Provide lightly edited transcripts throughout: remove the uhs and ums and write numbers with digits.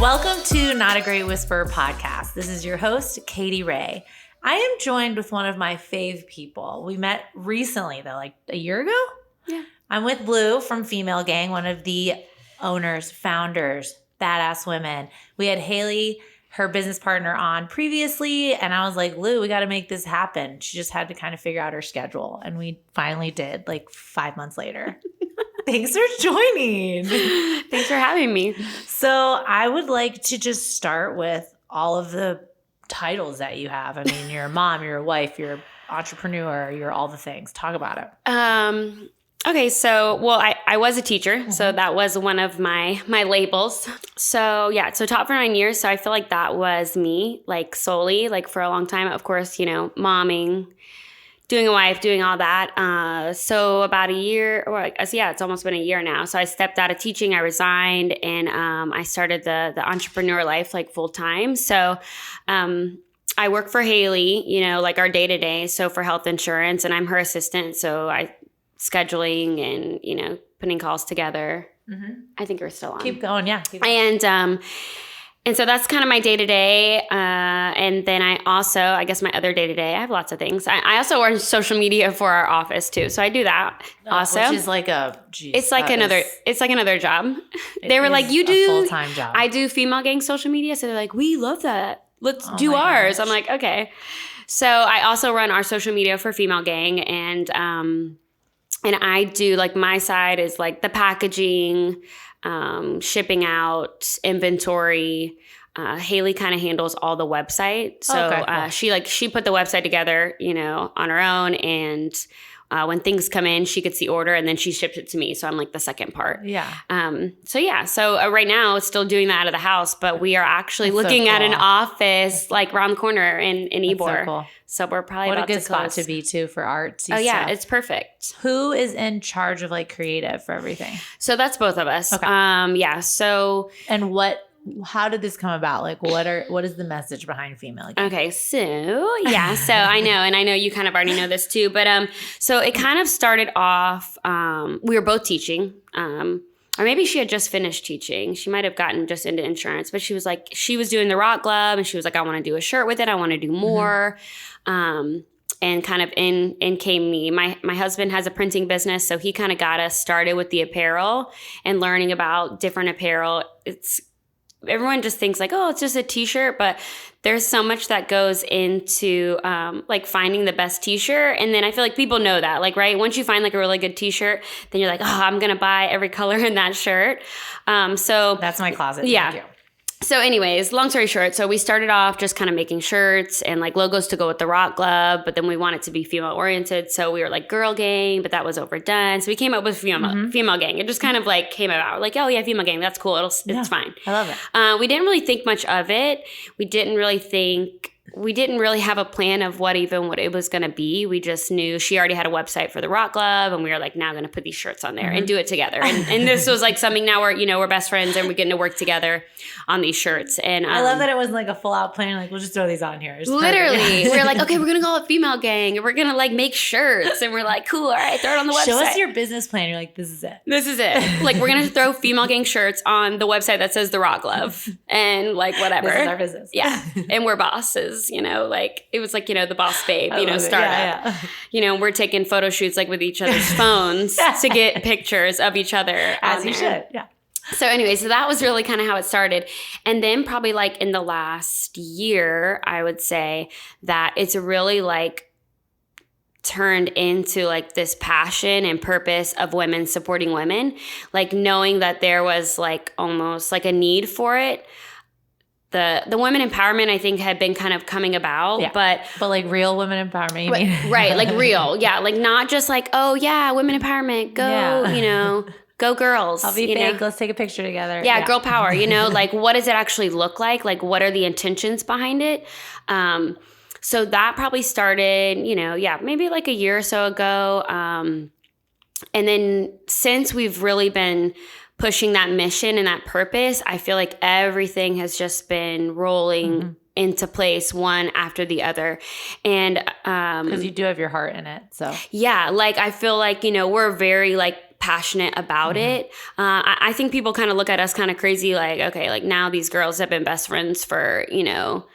Welcome to Not a Great Whisperer podcast. This is your host, Katy Ray. I am joined with one of my fave people. We met recently, though, like a year ago? Yeah. I'm with Lou from FemaleGang, one of the owners, founders, badass women. We had Haley, her business partner, on previously, and I was like, Lou, we got to make this happen. She just had to kind of figure out her schedule, and we finally did, like 5 months later. Thanks for joining. Thanks for having me. So I would like to just start with all of the titles that you have. I mean, you're a mom, you're a wife, you're an entrepreneur, you're all the things. Talk about it. Okay, so, well, I was a teacher, so that was one of my labels. So, yeah, so taught for 9 years, so I feel like that was me, like, solely, like, for a long time. Of course, you know, momming, doing a wife, doing all that. So about a year, or I guess, yeah, it's almost been a year now. So I stepped out of teaching, I resigned, and I started the entrepreneur life, like, full time. So I work for Haley, you know, like our day-to-day, so for health insurance, and I'm her assistant, so I scheduling and, you know, putting calls together. Mm-hmm. I think you're still on. Keep going, yeah. Keep going. And so that's kind of my day-to-day. And then I also, I guess my other day-to-day, I have lots of things. I also run social media for our office too. So I do that also. Which is like it's like another job. They were like, you do a full-time job. I do FemaleGang social media. So they're like, we love that. Let's do ours. Gosh. I'm like, okay. So I also run our social media for FemaleGang, and I do, like, my side is like the packaging, shipping out, inventory. Haley kind of handles all the website. So cool. She put the website together, you know, on her own. And when things come in, she gets the order and then she ships it to me. So I'm like the second part. Yeah. So right now it's still doing that out of the house, but we are actually looking at an office like around the corner in Ybor. So cool. So we're probably what about a good to spot close. to be too for art. Oh yeah, it's perfect. Who is in charge of like creative for everything? So that's both of us. Okay. Yeah. So how did this come about? Like, what is the message behind FemaleGang? Okay, so yeah, so I know, and I know you kind of already know this too, but so it kind of started off. We were both teaching, or maybe she had just finished teaching. She might have gotten just into insurance, but she was doing the rock glove, and she was like, I want to do a shirt with it. I want to do more. And kind of in came me. My husband has a printing business, so he kind of got us started with the apparel and learning about different apparel. Everyone just thinks like, oh, it's just a t-shirt, but there's so much that goes into like finding the best t-shirt. And then I feel like people know that, like, right? Once you find like a really good t-shirt, then you're like, oh, I'm going to buy every color in that shirt. So that's my closet. Yeah. Thank you. So anyways, long story short, so we started off just kind of making shirts and like logos to go with the rock glove, but then we wanted to be female oriented. So we were like girl gang, but that was overdone. So we came up with FemaleGang. It just kind of like came about like, oh yeah, FemaleGang, that's cool. It's fine. I love it. We didn't really think much of it. We didn't really have a plan of what it was going to be. We just knew she already had a website for the rock glove, and we were like, now going to put these shirts on there and do it together. And this was like something now we're best friends and we're getting to work together on these shirts. And I love that it wasn't like a full out plan. Like, we'll just throw these on here. Literally. We were like, okay, we're going to call it FemaleGang and we're going to like make shirts. And we're like, cool. All right, throw it on the website. Show us your business plan. You're like, this is it. This is it. Like, we're going to throw FemaleGang shirts on the website that says the rock glove and like whatever. This is our business. Yeah. And we're bosses, you know, like it was like, you know, the boss babe, startup. Yeah. You know, we're taking photo shoots like with each other's phones to get pictures of each other. As you should. Yeah. So anyway, so that was really kind of how it started. And then probably like in the last year, I would say that it's really like turned into like this passion and purpose of women supporting women, like knowing that there was like almost like a need for it. The women empowerment, I think, had been kind of coming about, but like real women empowerment, you mean? Right, like real, yeah, like not just like, oh yeah, women empowerment, go, you know, go girls. I'll be fake. Let's take a picture together. Yeah, girl power. You know, like what does it actually look like? Like what are the intentions behind it? So that probably started, you know, maybe like a year or so ago. And then since we've really been pushing that mission and that purpose, I feel like everything has just been rolling into place one after the other. And because you do have your heart in it. So yeah, like I feel like, you know, we're very like passionate about it. I think people kind of look at us kind of crazy, like, okay, like now these girls have been best friends for, you know,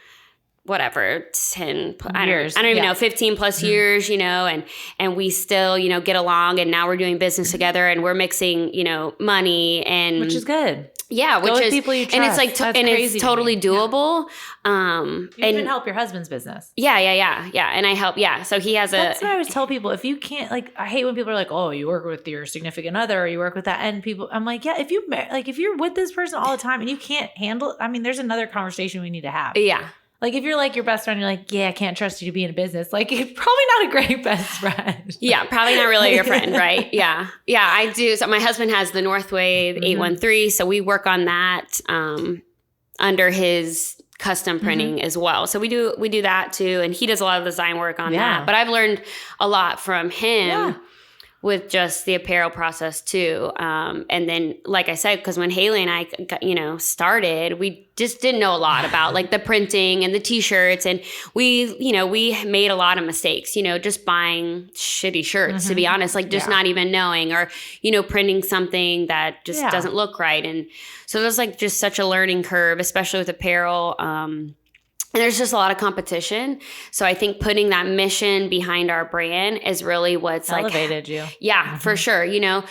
whatever, 10 years. I don't even know, 15 plus years, you know, and we still, you know, get along, and now we're doing business together, and we're mixing, you know, money, and which is good. Yeah, Go with people you trust. And it's like, and it's totally doable. You even help your husband's business. Yeah. And I help. Yeah. So he has That's what I always tell people. If you can't, like, I hate when people are like, oh, you work with your significant other, or you work with that. And people, I'm like, yeah, if you're with this person all the time and you can't handle it, I mean, there's another conversation we need to have. Yeah. Like, if you're like your best friend, you're like, yeah, I can't trust you to be in a business. Like, you're probably not a great best friend. Yeah, probably not really your friend, right? Yeah. Yeah, I do. So my husband has the Northwave 813. So we work on that under his custom printing as well. So we do that too. And he does a lot of design work on that. But I've learned a lot from him with just the apparel process too. And then, like I said, because when Haley and I got, you know, started, we just didn't know a lot about like the printing and the t-shirts. And we made a lot of mistakes, you know, just buying shitty shirts, to be honest, like just not even knowing, or, you know, printing something that just doesn't look right. And so there's like just such a learning curve, especially with apparel. And there's just a lot of competition. So I think putting that mission behind our brand is really what's elevated you. Yeah, for sure. You know,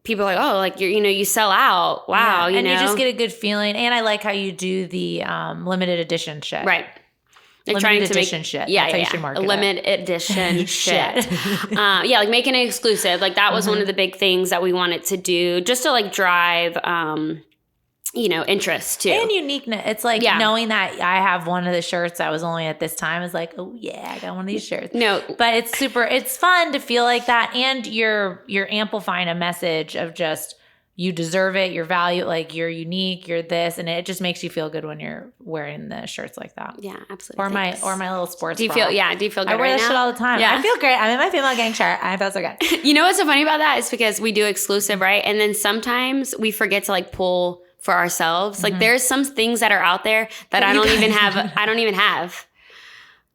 people are like, oh, like you sell out. Wow. Yeah. And you just get a good feeling. And I like how you do the limited edition shit. Right. Like limited edition shit. Yeah, That's how you should market limited edition shit. Yeah, like making it exclusive. Like that was one of the big things that we wanted to do, just to like drive you know, interest too. And uniqueness. It's like knowing that I have one of the shirts that was only at this time is like, oh yeah, I got one of these shirts. No. But it's fun to feel like that. And you're amplifying a message of just, you deserve it, your value, like you're unique, you're this, and it just makes you feel good when you're wearing the shirts like that. Yeah, absolutely. Or my little sports Do you bra. feel good I wear right that now? shit all the time. Yeah. I feel great. I'm in my FemaleGang shirt. I feel so good. You know what's so funny about that? It's because we do exclusive, right? And then sometimes we forget to like pull for ourselves. Like there's some things that are out there that I don't even have.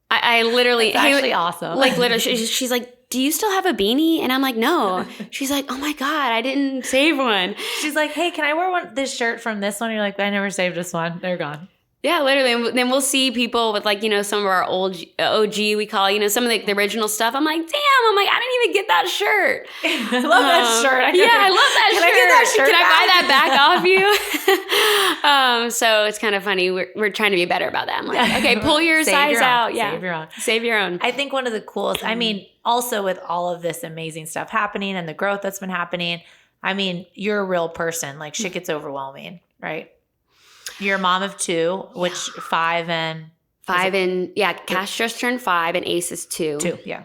I literally, It's actually awesome. Like literally, she's like, do you still have a beanie? And I'm like, no. She's like, oh my God, I didn't save one. She's like, hey, can I wear this shirt from this one? You're like, I never saved this one. They're gone. Yeah, literally. And then we'll see people with like, you know, some of our old OG, we call, you know, some of the original stuff. I'm like, I didn't even get that shirt. I love that shirt. I love that shirt. Can I get that shirt Can back? I buy that back off you? So it's kind of funny. We're trying to be better about that. I'm like, okay, pull your size out. Yeah. Save your own. Save your own. I think one of the coolest, I mean, also with all of this amazing stuff happening and the growth that's been happening, I mean, you're a real person. Like shit gets overwhelming, right? You're a mom of two, which 5 and... Cash just turned 5 and Ace is 2. 2, yeah.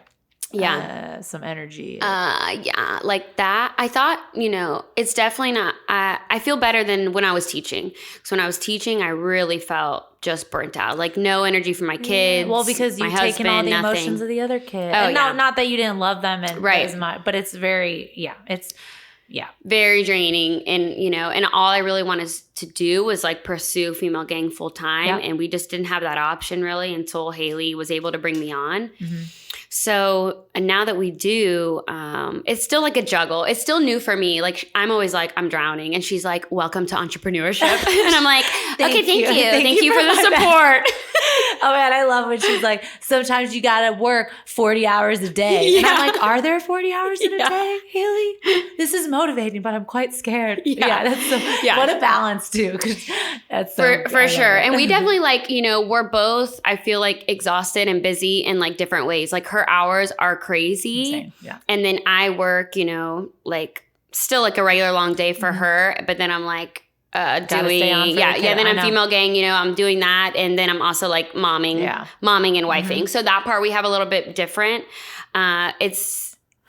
Yeah. Some energy. Yeah, like that. I thought, you know, it's definitely not, I feel better than when I was teaching. So when I was teaching, I really felt just burnt out. Like no energy for my kids. Well, because you've taken all the emotions of the other kid. Oh, and not that you didn't love them and as much, but it's very, very draining. And, you know, and all I really wanted to do was like pursue FemaleGang full time. Yep. And we just didn't have that option really until Haley was able to bring me on. So and now that we do, it's still like a juggle. It's still new for me. Like I'm always like, I'm drowning. And she's like, welcome to entrepreneurship. And I'm like, okay, thank you. Thank you for the support. Oh man, I love when she's like, sometimes you gotta work 40 hours a day. And I'm like, are there 40 hours in a day, Haley? This is motivating, but I'm quite scared. What a balance too. That's for sure. And we definitely like, you know, we're both, I feel like exhausted and busy in like different ways. Like her hours are crazy. Insane. Yeah. And then I work, you know, like still like a regular long day for her. But then I'm like, then I'm FemaleGang, you know, I'm doing that. And then I'm also like momming and wifing. So that part we have a little bit different.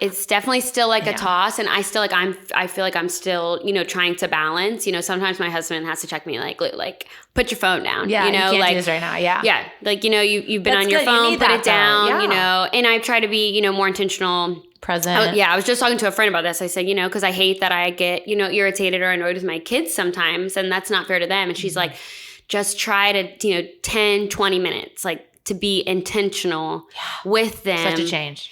It's definitely still like a toss. And I still like, I feel like I'm still, you know, trying to balance, you know, sometimes my husband has to check me like put your phone down. Yeah. You know, you can't like do this right now. Yeah. Yeah. Like, you know, you've been That's on your good. You phone, need put that, it down, though. Yeah. you know, and I try to be, you know, more intentional. Present. I was just talking to a friend about this. I said, you know, because I hate that I get, you know, irritated or annoyed with my kids sometimes, and that's not fair to them. And she's like, just try to, 10, 20 minutes, like to be intentional with them. Such a change.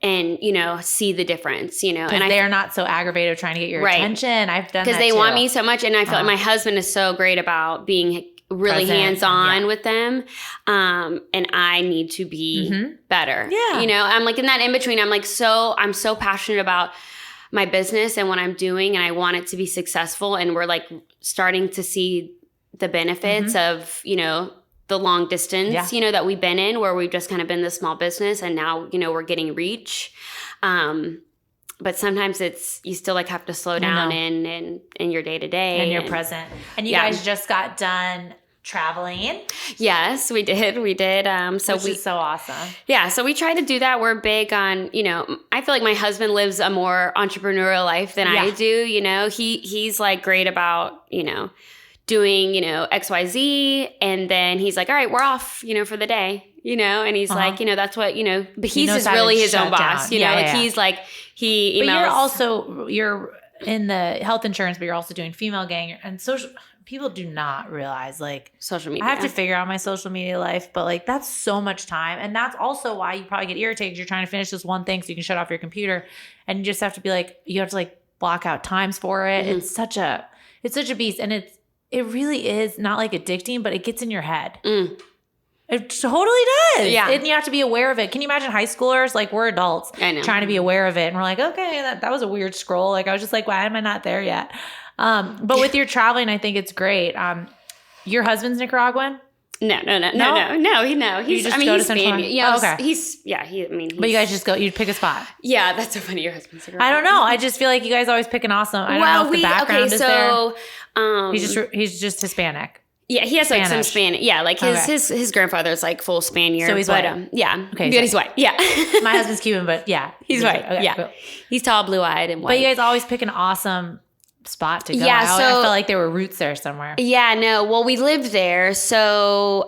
And, see the difference, and they're not so aggravated trying to get your attention. I've done that because they too. want me so much. And I feel like my husband is so great about being really Present, hands-on with them. And I need to be better. Yeah. I'm like in that in between. I'm so passionate about my business and what I'm doing, and I want it to be successful. And we're like starting to see the benefits of, the long distance, that we've been in, where we've just kind of been this small business, and now, we're getting reach. But sometimes you still like have to slow down in your day to day. And you're present. And you guys just got done traveling. Yes, we did. Which is so awesome. Yeah. So we try to do that. We're big on, I feel like my husband lives a more entrepreneurial life than I do. He's like great about, doing, XYZ. And then he's like, all right, we're off, for the day, and he's like, that's what, but he's just really his own boss, he's like, he emails. But you're in the health insurance, but you're also doing FemaleGang and social. People do not realize like social media. I have to figure out my social media life, but like that's so much time. And that's also why you probably get irritated. You're trying to finish this one thing so you can shut off your computer, and you just have to be like, you have to like block out times for it. It's such a beast. And it really is not like addicting, but it gets in your head. It totally does. Yeah. And you have to be aware of it. Can you imagine high schoolers? Like we're adults trying to be aware of it. And we're like, okay, that was a weird scroll. Like I was just like, why am I not there yet? But with your traveling, I think it's great. Your husband's Nicaraguan? No. He's go to Central Spaniard. Yeah, okay. But you guys just go. You pick a spot. Yeah, that's so funny. Your husband's Nicaraguan. I don't know. I just feel like you guys always pick an awesome. I don't know if the background is there. He's just Hispanic. Yeah, he has like some Spanish. Yeah, like his grandfather's like full Spaniard. So he's white. Okay, but he's white. Yeah, my husband's Cuban, but he's white. Okay, yeah, cool. He's tall, blue-eyed, and white. But you guys always pick an awesome spot to go. Yeah, I felt like there were roots there somewhere. Yeah, no. Well, we lived there, so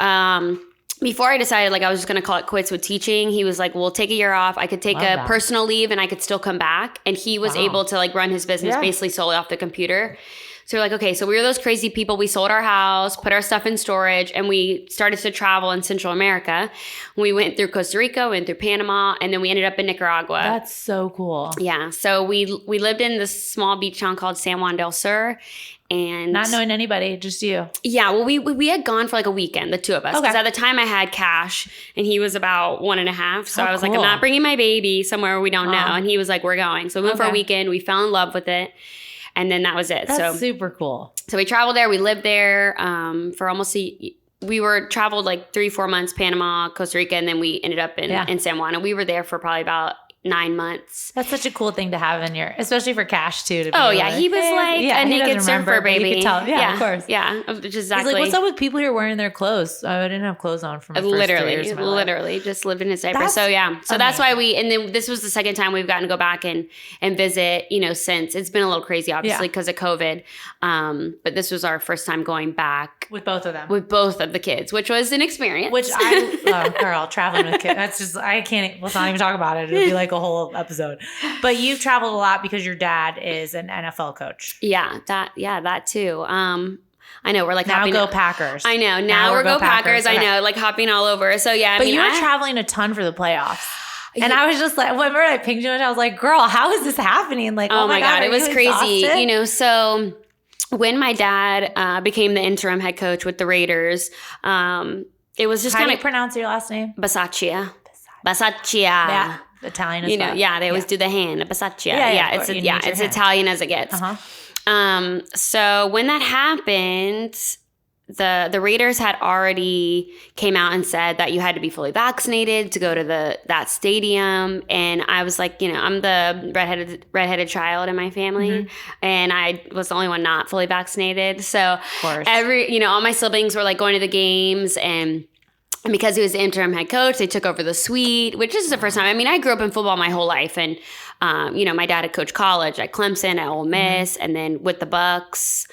before I decided like I was just gonna call it quits with teaching, he was like, "Well, take a year off. I could take a personal leave, and I could still come back." And he was able to like run his business basically solely off the computer. So we're like, okay, so we were those crazy people. We sold our house, put our stuff in storage, and we started to travel in Central America. We went through Costa Rica, went through Panama, and then we ended up in Nicaragua. That's so cool. Yeah. So we lived in this small beach town called San Juan del Sur. And not knowing anybody, just you. Yeah. Well, we had gone for like a weekend, the two of us. Because at the time I had cash and he was about 1.5. So I was like, I'm not bringing my baby somewhere we don't know. And he was like, we're going. So we went for a weekend. We fell in love with it. And then that was it. That's super cool. So we traveled there. We lived there for almost traveled like 3-4 months, Panama, Costa Rica, and then we ended up in San Juan. And we were there for probably about 9 months. That's such a cool thing to have in especially for cash too. He was like a naked surfer baby. You could tell. Yeah, of course. Yeah, just exactly. He's like, what's up with people here wearing their clothes? I didn't have clothes on for my first 3 years of my life. Just lived in his diaper. So that's why and then this was the second time we've gotten to go back and visit, since. It's been a little crazy, obviously, because of COVID. But this was our first time going back. With both of them. With both of the kids, which was an experience. Which girl, traveling with kids. That's just, let's not even talk about it. It'll be like a whole episode. But you've traveled a lot because your dad is an NFL coach. Yeah, that too. I know we're like now go Packers. I know now we're go Packers. Okay. I know, like hopping all over. So yeah, but you were traveling a ton for the playoffs. And I was just like, whenever I pinged you, and I was like, girl, how is this happening? Like, oh my God, it was crazy. So when my dad became the interim head coach with the Raiders, it was just how do you pronounce your last name? Bisaccia. Yeah. Italian as well. Yeah, they always do the hand, Bisaccia. Yeah, it's Italian as it gets. So when that happened, the Raiders had already came out and said that you had to be fully vaccinated to go to that stadium, and I was like, I'm the redheaded child in my family, and I was the only one not fully vaccinated. So of course. all my siblings were like going to the games, and because he was the interim head coach, they took over the suite, which is the first time. I mean, I grew up in football my whole life, and my dad had coached college at Clemson, at Ole Miss, and then with the Bucks.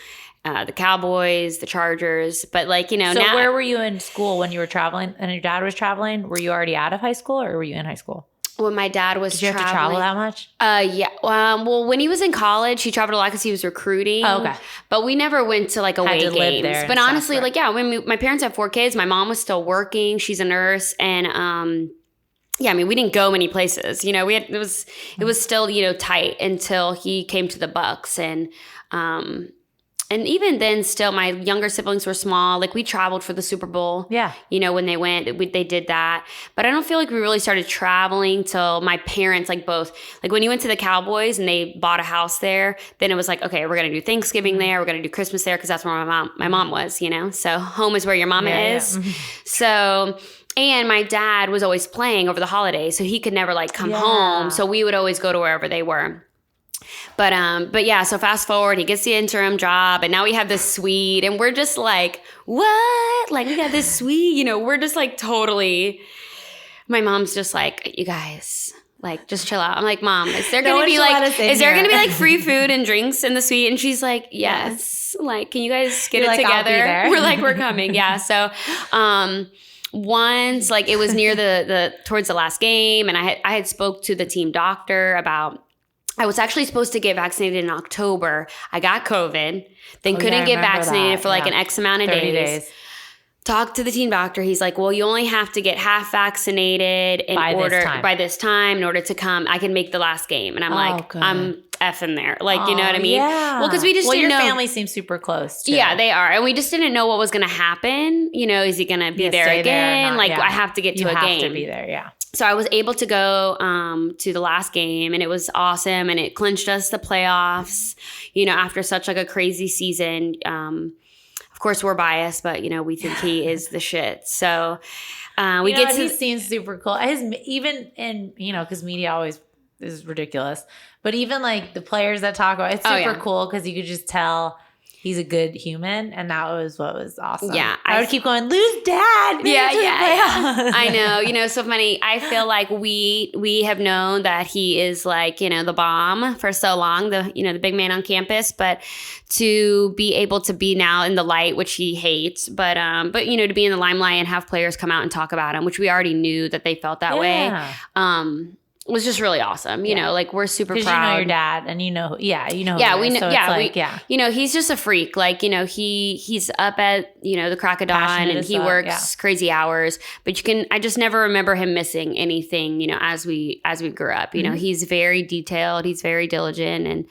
The Cowboys, the Chargers, but So now, where were you in school when you were traveling and your dad was traveling? Were you already out of high school or were you in high school? when my dad was Did you have to travel that much? Yeah. Well, when he was in college, he traveled a lot because he was recruiting. Oh, okay. But we never went to like away games. But honestly, like, yeah, when my parents had 4 kids, my mom was still working. She's a nurse. And, yeah, I mean, we didn't go many places. You know, it was still, you know, tight until he came to the Bucks. And even then, still, my younger siblings were small. Like, we traveled for the Super Bowl. Yeah. You know, when they went, they did that. But I don't feel like we really started traveling till my parents, like, both. Like, when you went to the Cowboys and they bought a house there, then it was like, okay, we're going to do Thanksgiving there. We're going to do Christmas there because that's where my mom was, you know? So home is where your mama is. Yeah. So... And my dad was always playing over the holidays, so he could never like come home. So we would always go to wherever they were. But yeah, so fast forward, he gets the interim job, and now we have this suite, and we're just like, what? Like, we got this suite, you know, we're just like totally, my mom's just like, you guys, like, just chill out. I'm like, Mom, is there going to be like free food and drinks in the suite? And she's like, yes. Like, can you guys get it together? We're like, we're coming. Yeah. So, once, like, it was near the towards the last game, and I had spoke to the team doctor about, I was actually supposed to get vaccinated in October. I got COVID, then couldn't get vaccinated for like an X amount of days. Talked to the team doctor. He's like, well, you only have to get half vaccinated by this time in order to come. I can make the last game. And I'm like, good. I'm effing there. Like, you know what I mean? Yeah. Well, because we just didn't know. Your family seems super close too. Yeah, they are. And we just didn't know what was going to happen. You know, is he going to be there again? Like, I have to get to a game. You have to be there, yeah. So I was able to go to the last game, and it was awesome. And it clinched us the playoffs, you know, after such like a crazy season. Of course, we're biased, but, you know, we think he is the shit. So he seems super cool. Even in, you know, because media always is ridiculous. But even like the players that talk about it, it's super cool because you could just tell he's a good human, and that was what was awesome. Yeah. I would keep going, Lou's dad. Yeah. I know. You know, so funny. I feel like we have known that he is like, you know, the bomb for so long, the big man on campus, but to be able to be now in the light, which he hates, but you know, to be in the limelight and have players come out and talk about him, which we already knew that they felt that way. Was just really awesome. You know, like, we're super proud. Because you know your dad, and you know, we know. So you know, he's just a freak. Like, you know, he's up at, you know, the crack of dawn, and he works crazy hours. But I just never remember him missing anything, you know, as we grew up. You know, he's very detailed, he's very diligent, and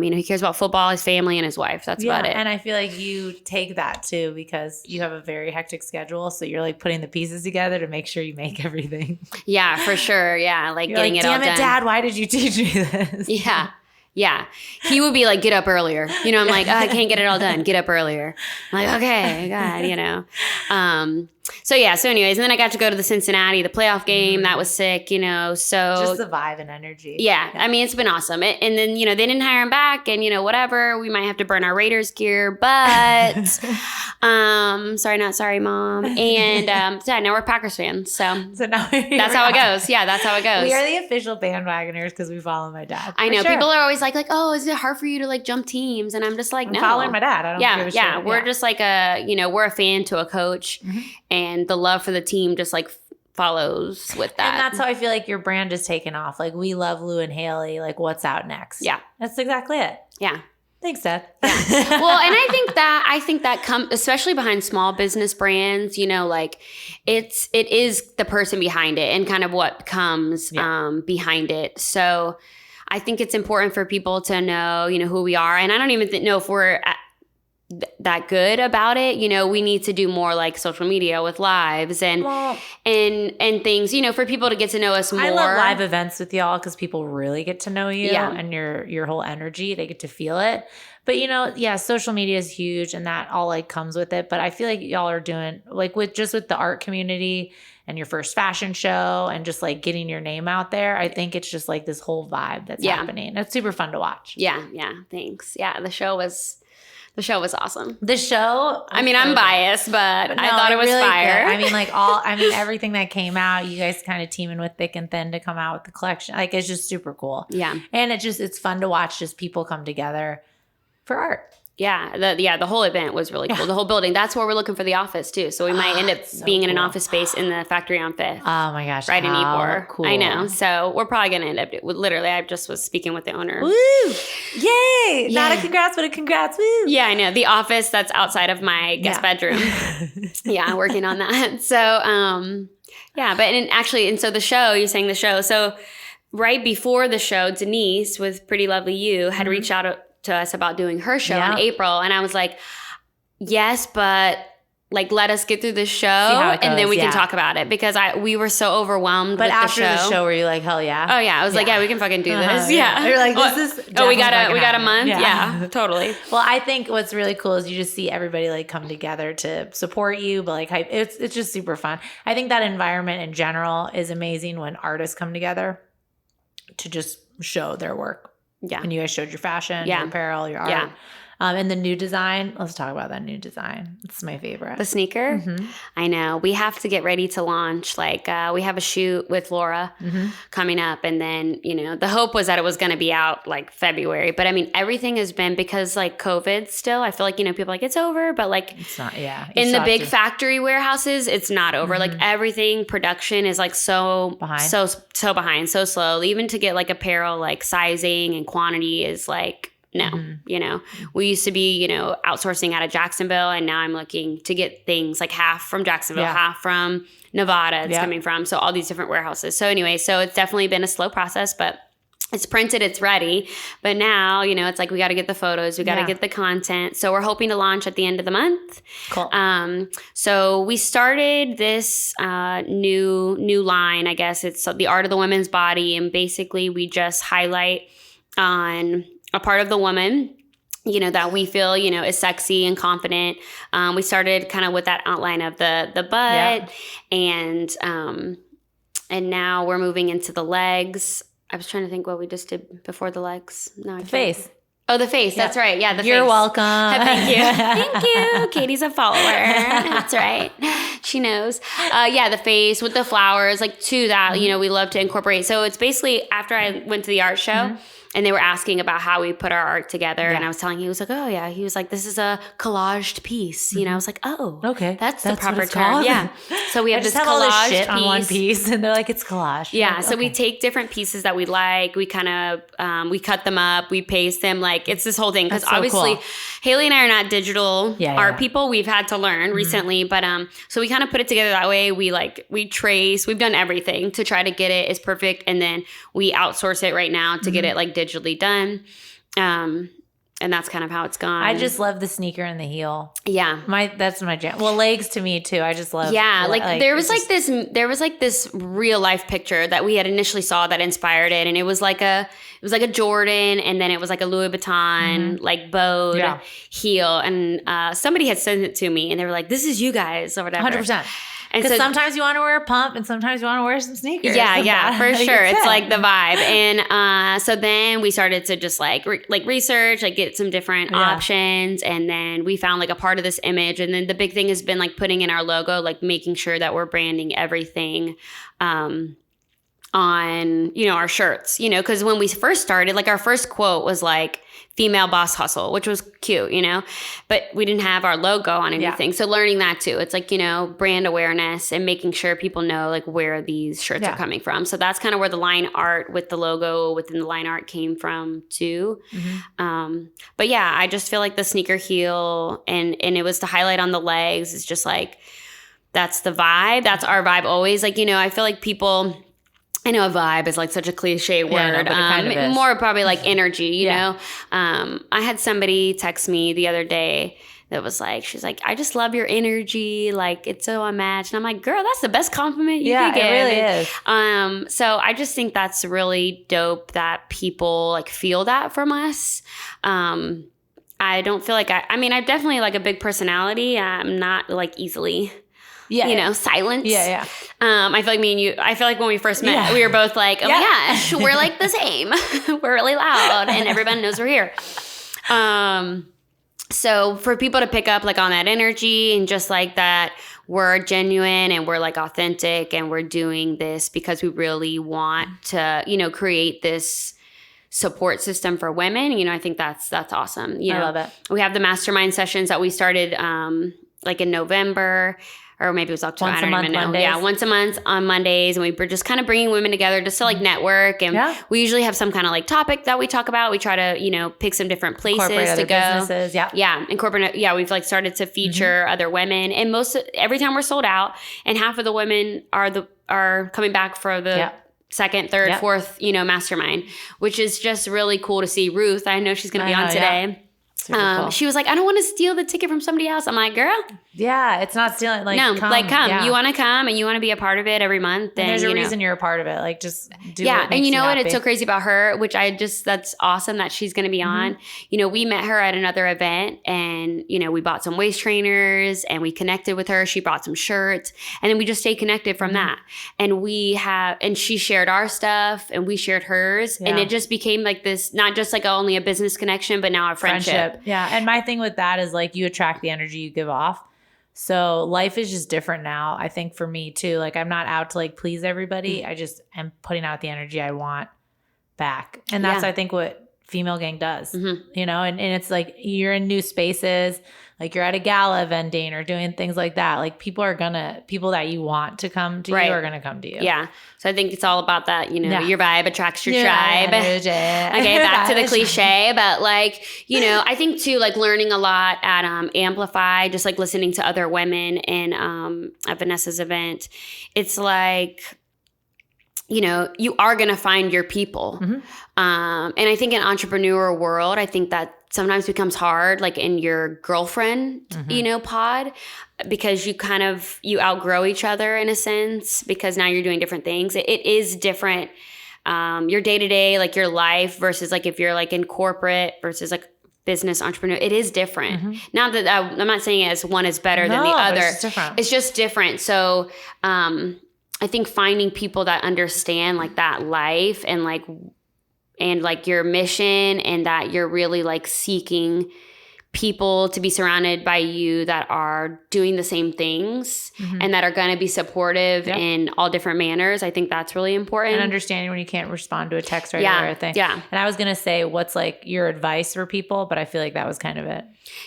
you know, he cares about football, his family, and his wife. That's about it. And I feel like you take that too, because you have a very hectic schedule. So you're like putting the pieces together to make sure you make everything. Yeah, for sure. Yeah. Like, getting it all done. Damn it, Dad, why did you teach me this? Yeah. Yeah. He would be like, get up earlier. You know, I'm like, I can't get it all done. Get up earlier. I'm like, okay, God, you know. So anyways, and then I got to go to the Cincinnati, the playoff game. That was sick, you know, so. Just the vibe and energy. Yeah. I mean, it's been awesome. And then, you know, they didn't hire him back, and, you know, whatever. We might have to burn our Raiders gear, but sorry, not sorry, Mom. And now we're Packers fans. So now that's how it goes. Yeah, that's how it goes. We are the official bandwagoners because we follow my dad. I know. Sure. People are always like, oh, is it hard for you to like jump teams? And I'm just like, no. I'm following my dad. I don't give a shit. We're just like we're a fan to a coach. And the love for the team just like follows with that. And that's how I feel like your brand is taken off. Like, we love Lou and Haley. Like, what's out next? Yeah. That's exactly it. Yeah. Thanks, Dad. Yeah. Well, and I think that comes, especially behind small business brands, you know, like it is the person behind it and kind of what comes behind it. So I think it's important for people to know, you know, who we are. And I don't even know if we're that good about it. You know, we need to do more like social media with lives and things, you know, for people to get to know us more. I love live events with y'all because people really get to know you and your whole energy. They get to feel it. But, you know, social media is huge, and that all like comes with it. But I feel like y'all are doing like with the art community and your first fashion show and just like getting your name out there. I think it's just like this whole vibe that's happening. It's super fun to watch. Yeah. Thanks. Yeah. The show was awesome. The show? I mean, I'm biased, but I thought it was really fire. Good. I mean, everything that came out, you guys kind of teaming with Thick and Thin to come out with the collection. Like, it's just super cool. Yeah. And it's fun to watch just people come together for art. The whole event was really cool. The whole building. That's where we're looking for the office too. So we might end up being in an office space in the factory on Fifth. Oh my gosh. Right in Ybor. Cool. I know. So we're probably going to end up literally, I just was speaking with the owner. Woo! Yay! Yeah. Not a congrats, but a congrats. Woo! Yeah, I know. The office that's outside of my guest bedroom. Yeah, working on that. So, so the show, you sang the show. So right before the show, Denise with Pretty Lovely You had reached out to us about doing her show in April. And I was like, yes, but like, let us get through this show and then we can talk about it, because we were so overwhelmed with the show. But after the show, were you like, hell yeah? Oh yeah. I was like, yeah, we can fucking do this. Yeah. You're like, this is we got a month. Yeah, totally. Well, I think what's really cool is you just see everybody like come together to support you, but like it's just super fun. I think that environment in general is amazing when artists come together to just show their work. Yeah. And you guys showed your fashion, your apparel, your art. Yeah. And the new design, let's talk about that new design. It's my favorite. The sneaker? Mm-hmm. I know. We have to get ready to launch. Like, we have a shoot with Laura coming up. And then, the hope was that it was going to be out like February. But I mean, everything has been, because like COVID still, I feel like, people are like, it's over. But like, it's not, in the big factory warehouses, it's not over. Mm-hmm. Like everything, production is like so behind, so behind, so slow. Even to get like apparel, like sizing and quantity is like, no, we used to be, outsourcing out of Jacksonville, and now I'm looking to get things like half from Jacksonville, half from Nevada it's coming from. So all these different warehouses. So anyway, so it's definitely been a slow process, but it's printed, it's ready. But now, it's like we got to get the photos, we got to get the content. So we're hoping to launch at the end of the month. Cool. So we started this new line, I guess. It's the art of the women's body. And basically we just highlight on a part of the woman, that we feel, is sexy and confident. We started kind of with that outline of the butt, and now we're moving into the legs. I was trying to think what we just did before the legs. No, the face. Oh, the face. Yeah. That's right. Yeah, the face. You're welcome. Thank you. Thank you. Katie's a follower. That's right. She knows. The face with the flowers, like to that, we love to incorporate. So it's basically after I went to the art show, and they were asking about how we put our art together. And I was telling him, he was like, oh, yeah. He was like, this is a collaged piece. I was like, oh, okay. That's the proper term. Called? Yeah. So we have this collage all this shit piece. On one piece, and they're like, it's collage. Yeah. So we take different pieces that we like. We kind of, we cut them up. We paste them. Like, it's this whole thing. Because obviously, cool. Haley and I are not digital art people. We've had to learn recently. But so we kind of put it together that way. We trace. We've done everything to try to get it as perfect. And then we outsource it right now to get it like digitally done. And that's kind of how it's gone. I just love the sneaker and the heel. Yeah. That's my jam. Well, legs to me too. I just love. Yeah. Like there was this real life picture that we had initially saw that inspired it. And it was like a Jordan, and then it was like a Louis Vuitton, like bowed heel. And somebody had sent it to me, and they were like, this is you guys or whatever. 100%. Because sometimes you want to wear a pump, and sometimes you want to wear some sneakers. Yeah, for sure. It's like the vibe. And so then we started to just like research, like get some different options. And then we found like a part of this image. And then the big thing has been like putting in our logo, like making sure that we're branding everything on, our shirts, because when we first started, like our first quote was like, female boss hustle, which was cute, but we didn't have our logo on anything. So learning that too, it's like, brand awareness and making sure people know like where these shirts are coming from. So that's kind of where the line art with the logo within the line art came from too. But yeah, I just feel like the sneaker heel and it was to highlight on the legs. It's just like, that's the vibe. That's our vibe always. Like, I feel like people, I know a vibe is like such a cliche word. Yeah, no, but it kind of is. More probably like energy, you know? I had somebody text me the other day that was like, she's like, I just love your energy. Like, it's so unmatched. And I'm like, girl, that's the best compliment you can get. Yeah, it really is. So I just think that's really dope that people like feel that from us. I don't feel like I mean, I definitely like a big personality. I'm not like easily... silence. Yeah. I feel like me and you, when we first met, we were both like, oh my gosh, we're like the same. We're really loud and everyone knows we're here. So for people to pick up like on that energy and just like that we're genuine and we're like authentic and we're doing this because we really want to, create this support system for women, I think that's awesome. I love it. We have the mastermind sessions that we started like in November, or maybe it was October. Once I don't even know. Mondays. Yeah, once a month on Mondays. And we're just kind of bringing women together just to like network. And we usually have some kind of like topic that we talk about. We try to, pick some different places to go. Businesses. Yeah. Yeah. Incorporate. Yeah. We've like started to feature other women, and every time we're sold out, and half of the women are coming back for the second, third, fourth, mastermind, which is just really cool to see. Ruth, I know she's going to be on today. Cool. She was like, I don't want to steal the ticket from somebody else. I'm like, girl. Yeah, it's not stealing. Like, no, come. Yeah. You want to come and you want to be a part of it every month. And there's a reason you're a part of it. Like, just do yeah. what And you know what? happy. It's so crazy about her, which that's awesome that she's going to be on. We met her at another event, and, we bought some waist trainers and we connected with her. She brought some shirts, and then we just stayed connected from that. And and she shared our stuff and we shared hers. And it just became like this, not just like only a business connection, but now a friendship. Yeah. And my thing with that is like, you attract the energy you give off. So life is just different now. I think for me too, like I'm not out to like please everybody. I just am putting out the energy I want back. And that's, I think, what Female Gang does, and it's like you're in new spaces, like you're at a gala vending or doing things like that. Like people that you want to come to you are going to come to you. Yeah. So I think it's all about that, your vibe attracts your tribe. Okay, back to the cliche, but like, I think too, like learning a lot at Amplify, just like listening to other women in at Vanessa's event. It's like, you are going to find your people. And I think in entrepreneur world, I think that sometimes becomes hard, like in your girlfriend, pod, because you outgrow each other in a sense, because now you're doing different things. It is different. Your day-to-day, like your life versus like if you're like in corporate versus like business entrepreneur, it is different. Not that I'm not saying as one is better than the other. It's just different. So, I think finding people that understand like that life and like your mission, and that you're really like seeking people to be surrounded by you that are doing the same things and that are going to be supportive in all different manners. I think that's really important. And understanding when you can't respond to a text right away or a thing. Yeah. And I was going to say, what's like your advice for people, but I feel like that was kind of it.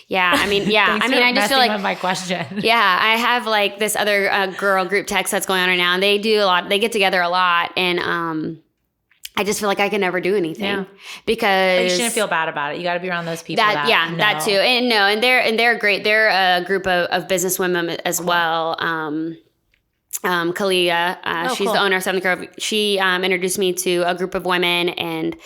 Yeah. I mean, yeah. I just feel like with my question. Yeah. I have like this other girl group text that's going on right now, and they do a lot. They get together a lot, and I just feel like I can never do anything because but you shouldn't feel bad about it. You got to be around those people. That too. And they're great. They're a group of business women as well. Kalia, she's the owner of Seventh Grove. She introduced me to a group of women, and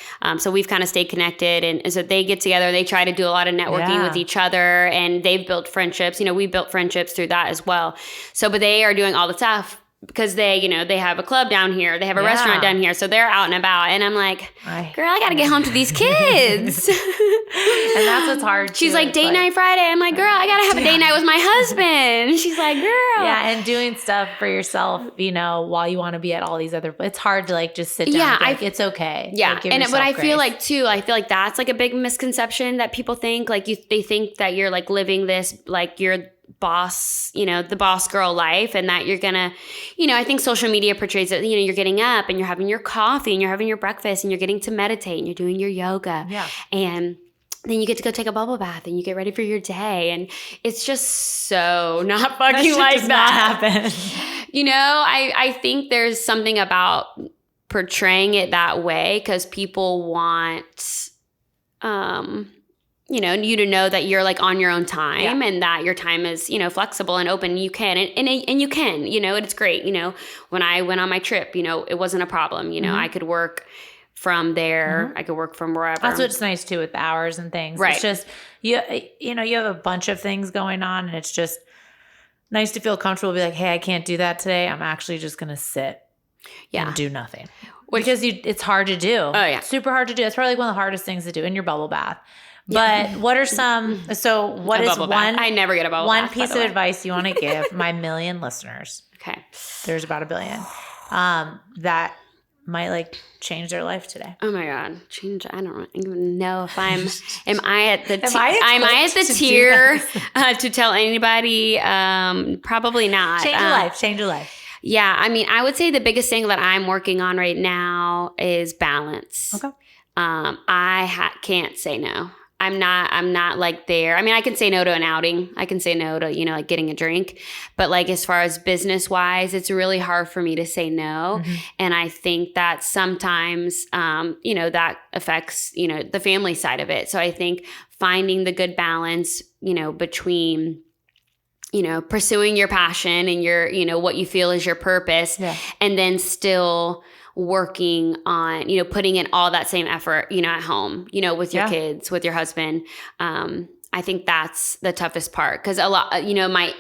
so we've kind of stayed connected. And so they get together. They try to do a lot of networking with each other, and they've built friendships. We built friendships through that as well. So, but they are doing all the stuff, because they have a club down here. They have a restaurant down here. So they're out and about. And I'm like, girl, I got to get home to these kids. And that's what's hard. She's like, date night Friday. I'm like, girl, I got to have a date night with my husband. She's like, girl. Yeah. And doing stuff for yourself, while you want to be at all these other, it's hard to like just sit down. Yeah. And it's okay. Yeah. Like, and what I feel like too, I feel like that's like a big misconception that people think, like they think that you're like living this, like you're boss, the boss girl life, and that you're gonna, I think social media portrays it, you're getting up and you're having your coffee and you're having your breakfast and you're getting to meditate and you're doing your yoga. Yeah. And then you get to go take a bubble bath and you get ready for your day. And it's just so not fucking like that. Not happen. I think there's something about portraying it that way because people want, you to know that you're like on your own time and that your time is, flexible and open. You can, and you can, it's great. When I went on my trip, it wasn't a problem. I could work from there. I could work from wherever. That's what's nice too with the hours and things. Right. It's just, you have a bunch of things going on, and it's just nice to feel comfortable to be like, hey, I can't do that today. I'm actually just going to sit and do nothing. Because it's hard to do. Oh yeah. It's super hard to do. It's probably like one of the hardest things to do in your bubble bath. But what are some, so what is one, I never get a bubble bath. One piece of advice you want to give my million listeners. Okay. There's about 1 billion. That might like change their life today. Oh my God. Change. I don't even know if am I at the tier to tell anybody? Probably not. Change your life. Yeah. I mean, I would say the biggest thing that I'm working on right now is balance. Okay. can't say no. I'm not like there. I mean, I can say no to an outing. I can say no to, like getting a drink. But like as far as business wise, it's really hard for me to say no. Mm-hmm. And I think that sometimes, that affects, the family side of it. So I think finding the good balance, between, pursuing your passion and your, what you feel is your purpose, and then still working on, putting in all that same effort, at home, with your kids, with your husband. I think that's the toughest part because a lot, my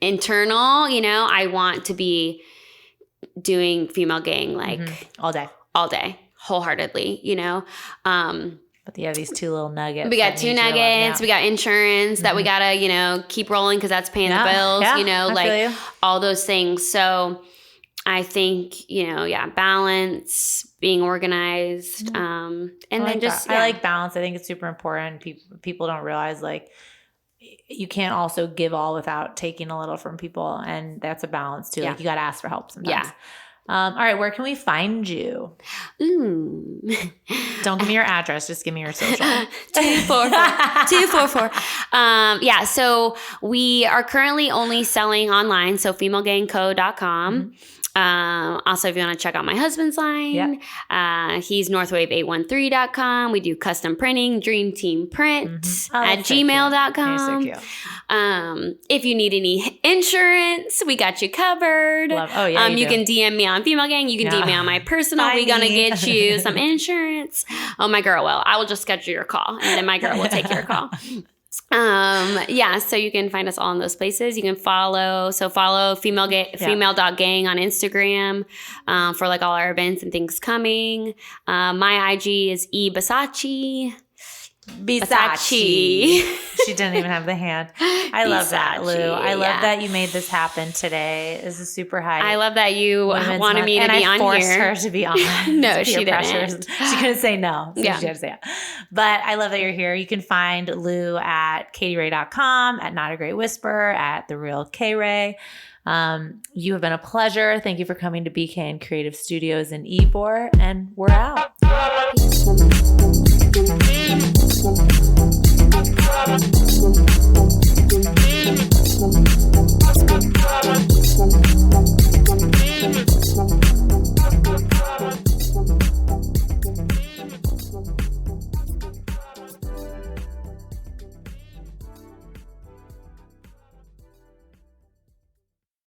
internal, I want to be doing Female Gang like all day, wholeheartedly, But you have these two little nuggets. We got 2 nuggets. We got insurance that we gotta, keep rolling because that's paying the bills. I feel you. All those things. So I think balance, being organized, and then just I like balance. I think it's super important. People don't realize like you can't also give all without taking a little from people, and that's a balance too. Like you got to ask for help sometimes. Yeah. All right, where can we find you? Ooh. Don't give me your address. Just give me your social. 244. So we are currently only selling online. So FemaleGangCo.com. Also, if you want to check out my husband's line, he's northwave813.com. We do custom printing, Dream Team Print at gmail.com. You're so cute. If you need any insurance, we got you covered. You can DM me on Female Gang. You can DM me on my personal. We're going to get you some insurance. Oh, my girl will. I will just schedule your call, and then my girl will take your call. So you can find us all in those places. You can follow female.gang on Instagram, for like all our events and things coming. My IG is Bisaccia. She didn't even have the hand. I love that, Lou. I love that you made this happen today. This is super high. I love that you wanted me to be on here. And I forced her to be on. No, she didn't. She couldn't say no. So she had to say it. But I love that you're here. You can find Lou at katyray.com, at Not a Great Whisper, at The Real K Ray. You have been a pleasure. Thank you for coming to BK and Creative Studios in Ybor, and we're out.